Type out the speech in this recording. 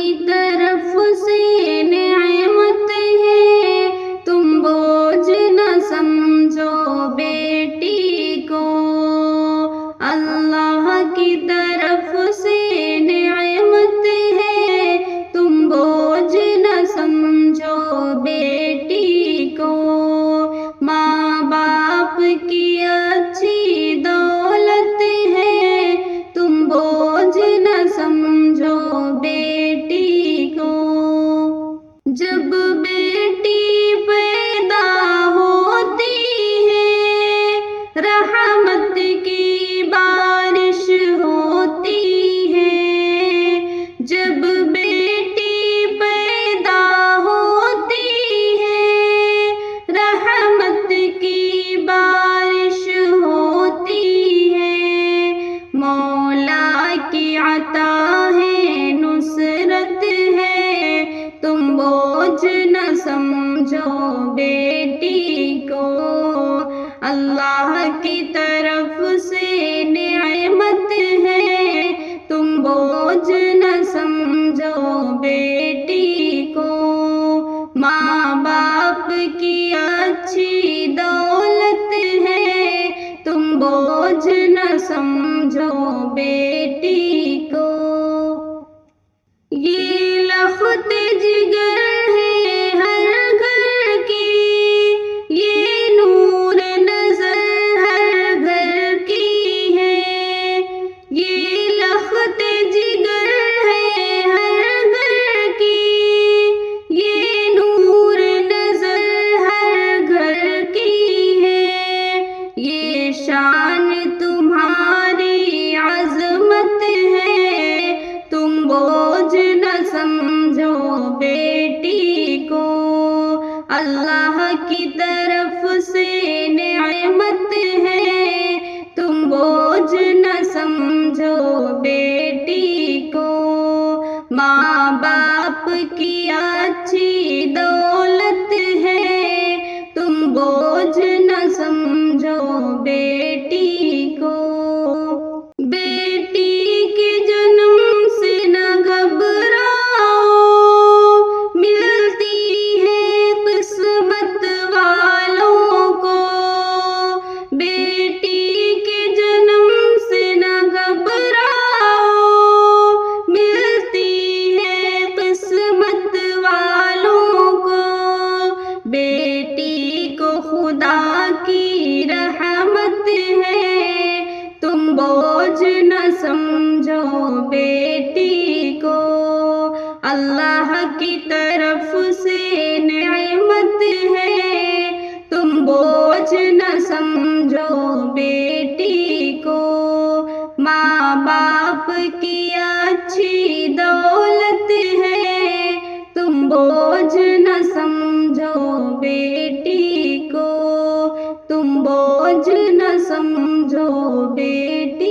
کی طرف سے نعمت ہے، تم بوجھ نہ سمجھو بیٹی کو۔ اللہ کی طرف سے نعمت ہے، تم بوجھ نہ سمجھو بیٹی کو۔ ماں باپ کی اچھی دولت ہے، تم بوجھ نہ سمجھو بیٹی کو۔ جب بیٹی پیدا ہوتی ہے، رحمت کی بارش ہوتی ہے۔ جب بیٹی پیدا ہوتی ہے، رحمت کی بارش ہوتی ہے۔ مولا کی عطا ہے، نصرت ہے، تم بوجھ نہ سمجھو بیٹی کو۔ اللہ کی طرف سے نعمت ہے، تم بوجھ نہ سمجھو بیٹی کو۔ ماں باپ کی اچھی دولت ہے، تم بوجھ نہ سمجھو بیٹی کو۔ یہ لخت جگر ہے ہر گھر کی، یہ نور نظر ہر گھر کی ہے۔ یہ لخت جگر ہے ہر گھر کی، یہ نور نظر ہر گھر کی ہے۔ یہ شان تمہاری عظمت ہے، تم بوجھ نہ سمجھو بیٹی کو۔ اللہ کی طرف سے نعمت ہے، تم بوجھ نہ سمجھو بیٹی کو۔ ماں باپ کی اچھی دولت ہے، تم بوجھ نہ سمجھو بیٹی کو۔ بیٹی کے جنم سے نہ گھبراؤ، ملتی ہے قسمت والوں کو۔ بیٹی کے جنم سے نہ گھبراؤ، ملتی ہے قسمت والوں کو۔ بیٹی کو خدا کی رحمت ہے، تم بوجھ نہ سمجھو بیٹی کو۔ اللہ کی طرف سے نعمت ہے، تم بوجھ نہ سمجھو بیٹی کو۔ ماں باپ کی اچھی دولت ہے، تم بوجھ نہ سمجھو بیٹی کو۔ تم بوجھ نہ سمجھو بیٹی